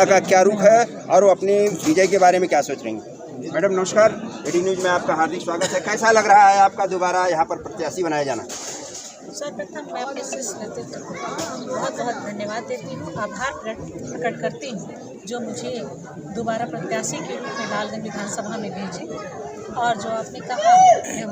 का क्या रुख है और वो अपनी विजय के बारे में क्या सोच रही हैं। मैडम नमस्कार, एडी न्यूज़ में आपका हार्दिक स्वागत है। कैसा लग रहा है आपका दोबारा यहाँ पर प्रत्याशी बनाया जाना। सर्वप्रथम मैं अपने शीर्ष नेतृत्व को बहुत बहुत धन्यवाद देती हूँ, आभार प्रकट करती हूँ जो मुझे दोबारा प्रत्याशी के रूप में लालगंज विधानसभा में भेजे। और जो आपने कहा हम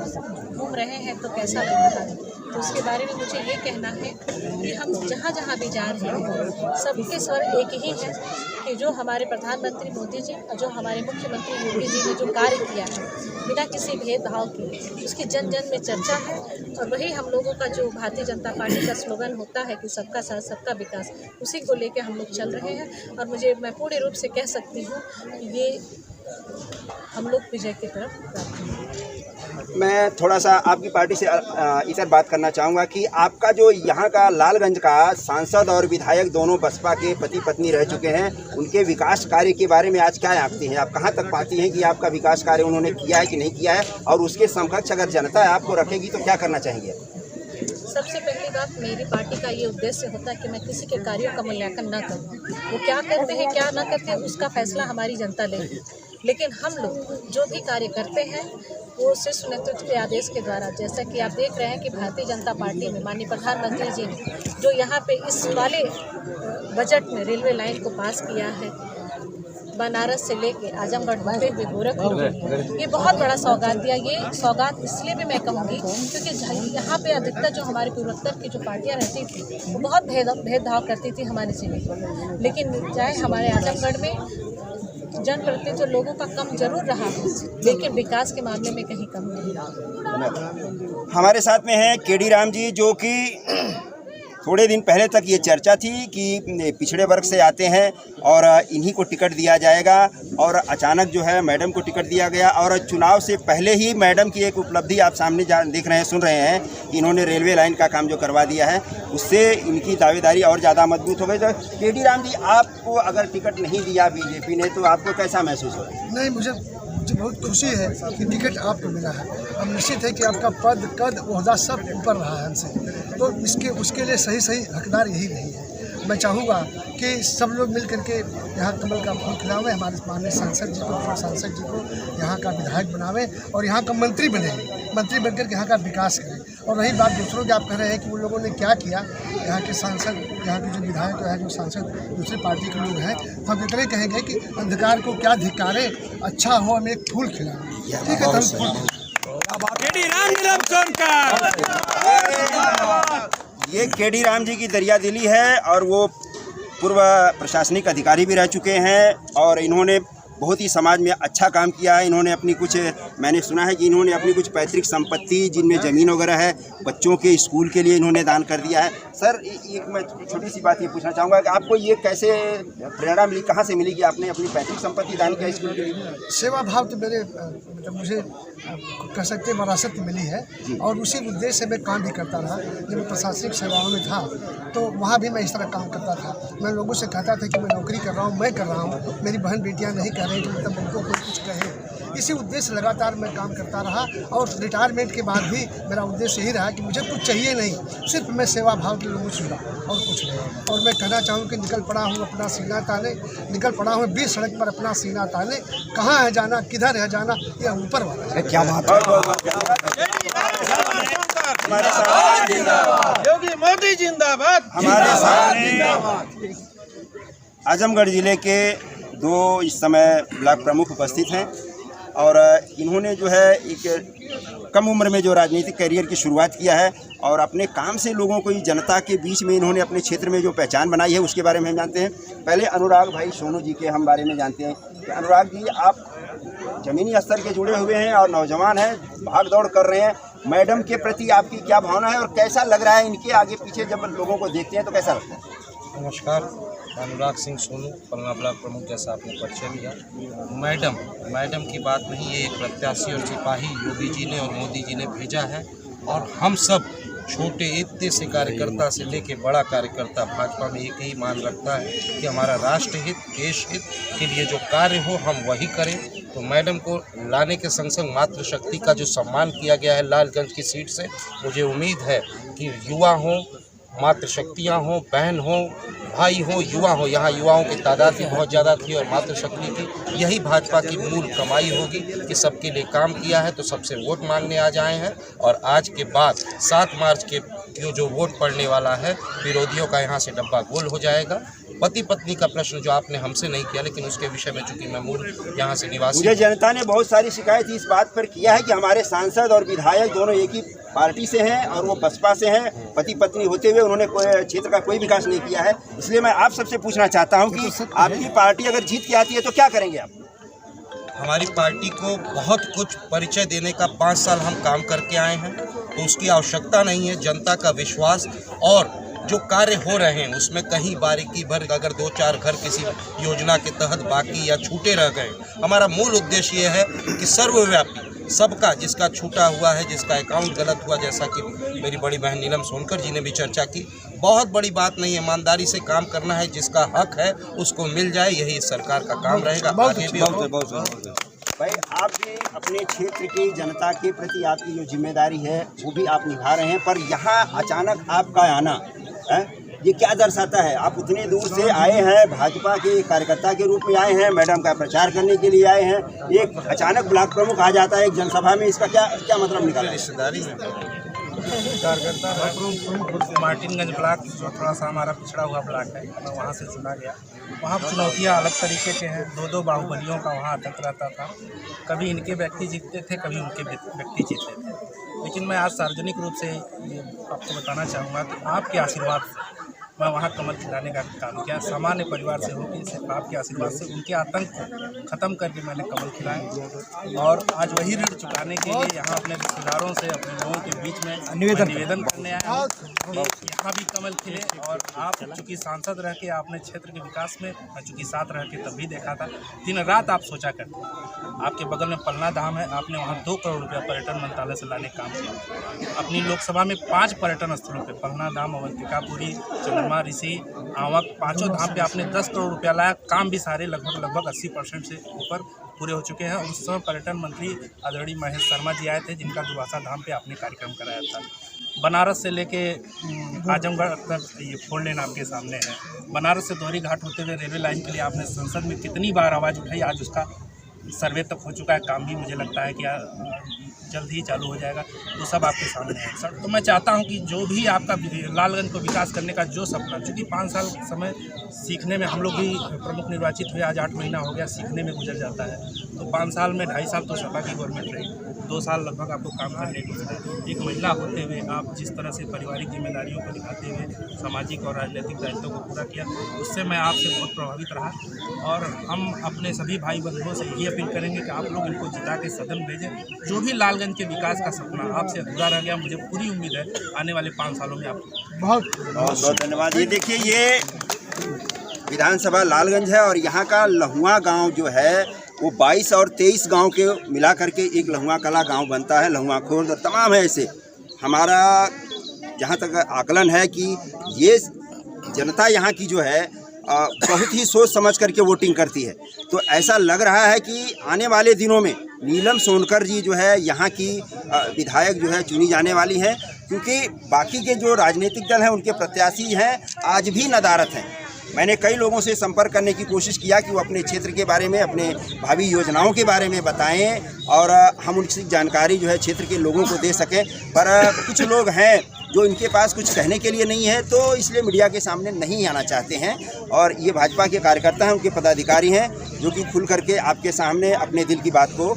घूम रहे हैं तो कैसा लग रहा है, तो उसके बारे में मुझे ये कहना है कि हम जहाँ जहाँ भी जा रहे हैं सबके स्वर एक ही है कि जो हमारे प्रधानमंत्री मोदी जी और जो हमारे मुख्यमंत्री योगी जी ने जो कार्य किया है बिना किसी भेदभाव के, उसकी जन जन में चर्चा है। और वही हम लोगों का जो भारतीय जनता पार्टी का स्लोगन होता है कि सबका साथ सबका विकास, उसी को लेकर हम लोग चल रहे हैं। और मैं पूर्ण रूप से कह सकती हूँ कि ये हम लोग विजय की तरफ। मैं थोड़ा सा आपकी पार्टी से इधर बात करना चाहूँगा कि आपका जो यहाँ का लालगंज का सांसद और विधायक दोनों बसपा के पति पत्नी रह चुके हैं, उनके विकास कार्य के बारे में आज क्या आंकती हैं आप, कहाँ तक पाती हैं कि आपका विकास कार्य उन्होंने किया है कि नहीं किया है, और उसके समकक्ष अगर जनता आपको रखेगी तो क्या करना चाहेंगे। सबसे पहली बात, मेरी पार्टी का ये उद्देश्य होता है कि मैं किसी के कार्यों का मूल्यांकन न करूं, वो क्या करते हैं क्या न करते हैं उसका फैसला हमारी जनता लेगी। लेकिन हम लोग जो भी कार्य करते हैं वो शीर्ष नेतृत्व के आदेश के द्वारा, जैसा कि आप देख रहे हैं कि भारतीय जनता पार्टी में माननीय प्रधानमंत्री जी ने जो यहाँ पे इस वाले बजट में रेलवे लाइन को पास किया है, बनारस से लेके आजमगढ़ होते हुए गोरखपुर, ये बहुत बड़ा सौगात दिया। ये सौगात इसलिए भी मैं कहूँगी क्योंकि यहाँ पे अधिकतर जो हमारे पूर्वोत्तर की जो पार्टियाँ रहती थी वो बहुत भेदभाव करती थी हमारे जिले को। लेकिन चाहे हमारे आजमगढ़ में जनप्रतिनिधित्व लोगों का कम जरूर रहा है, लेकिन विकास के मामले में कहीं कम नहीं रहा। हमारे साथ में हैं केडी राम जी, जो कि थोड़े दिन पहले तक ये चर्चा थी कि पिछड़े वर्ग से आते हैं और इन्हीं को टिकट दिया जाएगा, और अचानक जो है मैडम को टिकट दिया गया। और चुनाव से पहले ही मैडम की एक उपलब्धि आप सामने देख रहे हैं, सुन रहे हैं कि इन्होंने रेलवे लाइन का काम जो करवा दिया है, उससे इनकी दावेदारी और ज़्यादा मजबूत हो गई। तो केडी राम जी, आपको अगर टिकट नहीं दिया बीजेपी ने तो आपको कैसा महसूस हो रहा है। नहीं, मुझे बहुत खुशी है कि टिकट आपको मिला है। अब निश्चित है कि आपका पद कद ओहदा सब ऊपर रहा है हमसे, तो उसके लिए सही हकदार यही नहीं है। मैं चाहूँगा कि सब लोग मिल करके यहाँ कमल का फूल खिलावें, हमारे माननीय सांसद जी को यहाँ का विधायक बनावें और यहाँ का मंत्री बने, मंत्री बनकर के यहाँ का विकास करें। और रही बात दूसरों की, आप कह रहे हैं कि वो लोगों ने क्या किया, यहाँ के सांसद, यहाँ के जो विधायक है, जो सांसद दूसरी पार्टी के लोग हैं, तो हम इतने कहेंगे कि अंधकार को क्या धिक्कारे, अच्छा हो हमें एक फूल खिलाएं। ठीक है, ये केडी राम जी की दरियादिली है, और वो पूर्व प्रशासनिक अधिकारी भी रह चुके हैं और इन्होंने बहुत ही समाज में अच्छा काम किया है। इन्होंने अपनी कुछ, मैंने सुना है कि इन्होंने अपनी कुछ पैतृक संपत्ति जिनमें ज़मीन वगैरह है, बच्चों के स्कूल के लिए इन्होंने दान कर दिया है। सर, एक मैं छोटी सी बात ये पूछना चाहूँगा कि आपको ये कैसे प्रेरणा मिली, कहाँ से मिली कि आपने अपनी पैतृक संपत्ति दान किया स्कूल के लिए। सेवा भाव तो मेरे मतलब मुझे कह सकते विरासत मिली है, और उसी उद्देश्य से मैं काम भी करता रहा। जब मैं प्रशासनिक सेवाओं में था तो वहाँ भी मैं इस तरह काम करता था। मैं लोगों से कहता था कि मैं नौकरी कर रहा हूँ, मैं कर रहा हूँ, मेरी बहन बेटियाँ नहीं कर रही, तो मतलब उनको कोई कुछ कहे। इसी उद्देश्य लगातार मैं काम करता रहा, और रिटायरमेंट के बाद भी मेरा उद्देश्य यही रहा कि मुझे कुछ चाहिए नहीं, सिर्फ मैं सेवा भाव के लोगों से जुड़ा और कुछ नहीं। और मैं कहना चाहूँ कि निकल पड़ा हूँ अपना सीना ताने, निकल पड़ा हूँ बीच सड़क पर अपना सीना ताने, कहाँ है जाना किधर है जाना, यह ऊपर वाला है। क्या बात है। योगी मोदी जिंदाबाद। हमारे सामने आजमगढ़ जिले के दो इस समय ब्लॉक प्रमुख उपस्थित हैं, और इन्होंने जो है एक कम उम्र में जो राजनीतिक करियर की शुरुआत किया है, और अपने काम से लोगों को, जनता के बीच में इन्होंने अपने क्षेत्र में जो पहचान बनाई है उसके बारे में हम जानते हैं। पहले अनुराग भाई सोनू जी के हम बारे में जानते हैं कि अनुराग जी, आप ज़मीनी स्तर के जुड़े हुए हैं और नौजवान हैं, भाग दौड़ कर रहे हैं। मैडम के प्रति आपकी क्या भावना है और कैसा लग रहा है इनके आगे पीछे जब लोगों को देखते हैं तो कैसा लगता है। नमस्कार, अनुराग सिंह सोनू, पलना ब्लॉक प्रमुख, जैसा आपने परिचय दिया। मैडम की बात नहीं, ये एक प्रत्याशी और सिपाही योगी जी ने और मोदी जी ने भेजा है, और हम सब छोटे इतने से कार्यकर्ता से लेके बड़ा कार्यकर्ता भाजपा में एक ही मान रखता है कि हमारा राष्ट्र हित, देश हित के लिए जो कार्य हो हम वही करें। तो मैडम को लाने के संग संग मातृशक्ति का जो सम्मान किया गया है लालगंज की सीट से, मुझे उम्मीद है कि युवा हों, मातृशक्तियाँ हों, बहन हों, भाई हो, युवा हो, यहाँ युवाओं की तादाद भी बहुत ज़्यादा थी और मातृशक्ति की यही भाजपा की मूल कमाई होगी कि सबके लिए काम किया है तो सबसे वोट मांगने आ जाए हैं। और आज के बाद 7 मार्च के जो वोट पड़ने वाला है, विरोधियों का यहाँ से डब्बा गोल हो जाएगा। पति पत्नी का प्रश्न जो आपने हमसे नहीं किया, लेकिन उसके विषय में चूंकि मैं मूल यहाँ से निवासी, मुझे जनता ने बहुत सारी शिकायत इस बात पर किया है कि हमारे सांसद और विधायक दोनों एक ही पार्टी से हैं और वो बसपा से हैं। पति पत्नी होते हुए उन्होंने क्षेत्र का कोई विकास नहीं किया है। इसलिए मैं आप सबसे पूछना चाहता हूँ कि आपकी पार्टी अगर जीत के आती है तो क्या करेंगे आप? हमारी पार्टी को बहुत कुछ परिचय देने का 5 साल हम काम करके आए हैं, तो उसकी आवश्यकता नहीं है। जनता का विश्वास और जो कार्य हो रहे हैं उसमें कहीं बारीकी भर अगर 2-4 घर किसी योजना के तहत बाकी या छूटे रह गए, हमारा मूल उद्देश्य ये है कि सर्वव्यापी सबका, जिसका छूटा हुआ है, जिसका अकाउंट गलत हुआ, जैसा कि मेरी बड़ी बहन नीलम सोनकर जी ने भी चर्चा की, बहुत बड़ी बात नहीं है, ईमानदारी से काम करना है, जिसका हक है उसको मिल जाए, यही इस सरकार का काम रहेगा। आगे भी भाई आप भी अपने क्षेत्र की जनता के प्रति आपकी जो जिम्मेदारी है वो भी आप निभा रहे हैं, पर यहाँ अचानक आपका आना है, ये क्या दर्शाता है? आप उतने दूर से आए हैं, भाजपा के कार्यकर्ता के रूप में आए हैं, मैडम का प्रचार करने के लिए आए हैं, एक अचानक ब्लॉक प्रमुख आ जाता है एक जनसभा में, इसका क्या मतलब निकाला? रिश्तेदारी में कार्यकर्ता मार्टिनगंज ब्लॉक जो थोड़ा सा हमारा पिछड़ा हुआ ब्लॉक है, मैं वहाँ से चुना गया। वहाँ चुनौतियाँ अलग तरीके के हैं, 2-2 बाहुबलियों का वहाँ अटक रहता था। कभी इनके व्यक्ति जीतते थे, कभी उनके व्यक्ति जीतते थे। लेकिन मैं आज सार्वजनिक रूप से ये आपको बताना चाहूँगा कि आपके आशीर्वाद से मैं वहाँ कमल खिलाने का काम किया। सामान्य परिवार से होकर सिर्फ आपके आशीर्वाद से उनके आतंक को ख़त्म करके मैंने कमल खिलाए और आज वही ऋण चुकाने के लिए यहाँ अपने रिश्तेदारों से, अपने लोगों के बीच में निवेदन करने आया हूँ कि यहाँ भी कमल खिले। और आप चूँकि सांसद रह के आपने क्षेत्र के विकास में, चूँकि साथ रह के तब भी देखा था, दिन रात आप सोचा करते। आपके बगल में पलना धाम है, आपने वहाँ 2 करोड़ रुपया पर्यटन मंत्रालय से लाने का काम किया। अपनी लोकसभा में 5 पर्यटन स्थलों पर, पलना धाम, अवंतिकापुरी, चंद्रमा ऋषि, आवक, 5 धाम पे आपने 10 करोड़ रुपया लाया। काम भी सारे लगभग 80% से ऊपर पूरे हो चुके हैं। उस समय पर्यटन मंत्री आदरणीय महेश शर्मा जी आए थे, जिनका दुबासा धाम पे आपने कार्यक्रम कराया था। बनारस से लेके आजमगढ़ तक ये 4 लेन आपके सामने है। बनारस से दोहरी घाट होते हुए रेलवे लाइन के लिए आपने संसद में कितनी बार आवाज़ उठाई, आज उसका सर्वे तक हो चुका है। काम भी मुझे लगता है कि जल्द ही चालू हो जाएगा। वो सब आपके सामने है सर। तो मैं चाहता हूं कि जो भी आपका लालगंज को विकास करने का जो सपना, चूँकि 5 साल समय सीखने में, हम लोग भी प्रमुख निर्वाचित हुए, आज 8 महीना हो गया, सीखने में गुजर जाता है। तो 5 साल में 2.5 साल तो सपा की गवर्नमेंट रही, 2 साल लगभग आपको काम करने को मिला। एक महिला होते हुए आप जिस तरह से पारिवारिक जिम्मेदारियों को निभाते हुए सामाजिक और राजनीतिक दायित्वों को पूरा किया, उससे मैं आपसे बहुत प्रभावित रहा। और हम अपने सभी भाई बंधुओं से ये अपील करेंगे कि आप लोग इनको जिता के सदन भेजें। जो भी लालगंज के विकास का सपना आपसे अधूरा रह गया, मुझे पूरी उम्मीद है आने वाले 5 सालों में आप बहुत धन्यवाद। ये देखिए, ये विधानसभा लालगंज है और यहाँ का लहुआ गांव जो है वो 22 और 23 गांव के मिला करके एक लहुआ कला गांव बनता है। लहुआ खुर्द और तमाम है ऐसे। हमारा जहाँ तक आकलन है कि ये जनता यहाँ की जो है बहुत ही सोच समझ करके वोटिंग करती है। तो ऐसा लग रहा है कि आने वाले दिनों में नीलम सोनकर जी जो है यहाँ की विधायक जो है चुनी जाने वाली हैं, क्योंकि बाकी के जो राजनीतिक दल हैं उनके प्रत्याशी हैं आज भी नदारत हैं। मैंने कई लोगों से संपर्क करने की कोशिश किया कि वो अपने क्षेत्र के बारे में, अपने भावी योजनाओं के बारे में बताएं और हम उनकी जानकारी जो है क्षेत्र के लोगों को दे सकें, पर कुछ लोग हैं जो इनके पास कुछ कहने के लिए नहीं है, तो इसलिए मीडिया के सामने नहीं आना चाहते हैं। और ये भाजपा के कार्यकर्ता हैं, उनके पदाधिकारी हैं जो कि खुल करके आपके सामने अपने दिल की बात को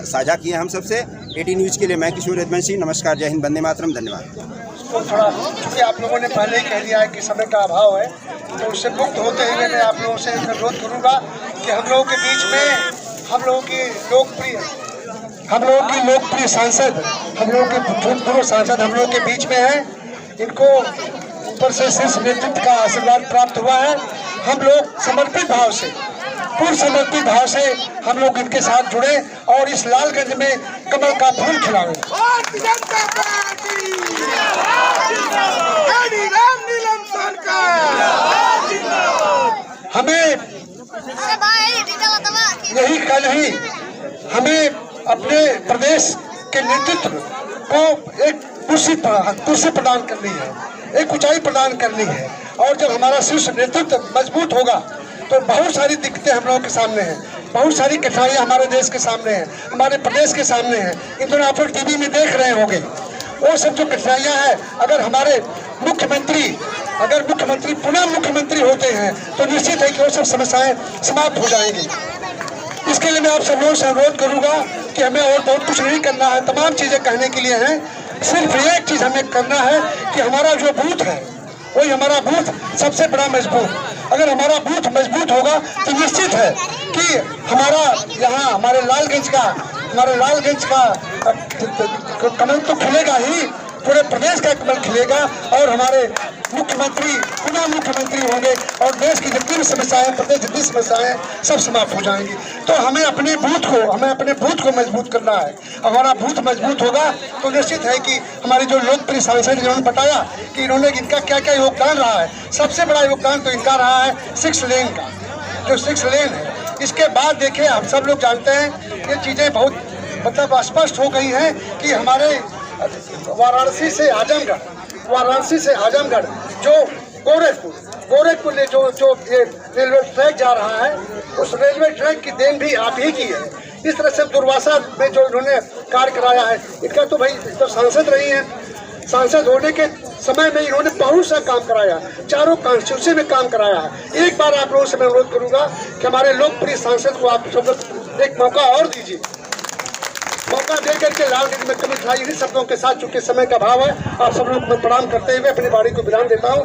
साझा किए हम सबसे। 18 न्यूज़ के लिए मैं किशोर रजवंशी, नमस्कार, जय हिंद, वंदे मातरम, धन्यवाद। तो थोड़ा क्योंकि आप लोगों ने पहले ही कह दिया है कि समय का अभाव है, तो उससे मुक्त होते हुए मैं आप लोगों से अनुरोध करूँगा कि हम लोगों के बीच में हम लोगों की लोकप्रिय सांसद, हम लोगों के भूतपूर्व सांसद हम लोगों के बीच में हैं। इनको ऊपर से शीर्ष नेतृत्व का आशीर्वाद प्राप्त हुआ है। हम लोग समर्पित भाव से, पूर्ण समर्पित भाव से हम लोग इनके साथ जुड़े और इस लालगंज में कमल का फूल खिलाएं। हमें यही कल ही हमें अपने प्रदेश के नेतृत्व को एक कुर्सी प्रदान करनी है, एक ऊंचाई प्रदान करनी है। और जब हमारा शीर्ष नेतृत्व मजबूत होगा तो बहुत सारी दिक्कतें हम लोगों के सामने हैं, बहुत सारी कठिनाइयाँ हमारे देश के सामने हैं, हमारे प्रदेश के सामने हैं। इन दोनों आप लोग टीवी में देख रहे होंगे वो सब जो कठिनाइयाँ हैं। अगर हमारे मुख्यमंत्री पुनः मुख्यमंत्री होते हैं तो निश्चित है कि वो सब समस्याएं समाप्त हो जाएंगी। इसके लिए मैं आप सब लोगों से अनुरोध करूंगा कि हमें और बहुत कुछ नहीं करना है, तमाम चीज़ें कहने के लिए हैं। सिर्फ एक चीज़ हमें करना है कि हमारा जो बूथ है वही हमारा बूथ सबसे बड़ा मजबूत। अगर हमारा बूथ मजबूत होगा तो निश्चित है कि हमारा यहाँ हमारे लालगंज का कमल तो खिलेगा ही, पूरे प्रदेश का कमल खिलेगा और हमारे मुख्यमंत्री पुनः मुख्यमंत्री होंगे और देश की जितनी भी समस्याएं, प्रदेश जितनी समस्याएं सब समाप्त हो जाएंगी। तो हमें अपने बूथ को मजबूत करना है। हमारा बूथ मजबूत होगा तो निश्चित है कि हमारे जो लोकप्रिय सांसद जिन्होंने बताया कि इनका क्या क्या योगदान रहा है, सबसे बड़ा योगदान तो इनका रहा है 6 लेन का, जो 6 लेन है। इसके बाद देखिए हम सब लोग जानते हैं ये चीज़ें बहुत मतलब स्पष्ट हो गई हैं कि हमारे वाराणसी से आजमगढ़ जो गोरखपुर में जो ये रेलवे ट्रैक जा रहा है, उस रेलवे ट्रैक की देन भी आप ही की है। इस तरह से दुर्वासा में जो इन्होंने कार्य कराया है, इनका तो भाई जब सांसद रही हैं, सांसद होने के समय में इन्होंने बहुत सा काम कराया, चारों कॉन्स्टिट्यूंसी में काम कराया है। एक बार आप लोगों से मैं अनुरोध करूंगा कि हमारे लोकप्रिय सांसद को आप सब एक मौका और दीजिए, मौका दे करके लालगंज में कमी खिलाई। इन्हीं शब्दों के साथ चूंकि समय का अभाव है, आप सब लोग मैं प्रणाम करते हुए अपनी बाड़ी को विराम देता हूँ।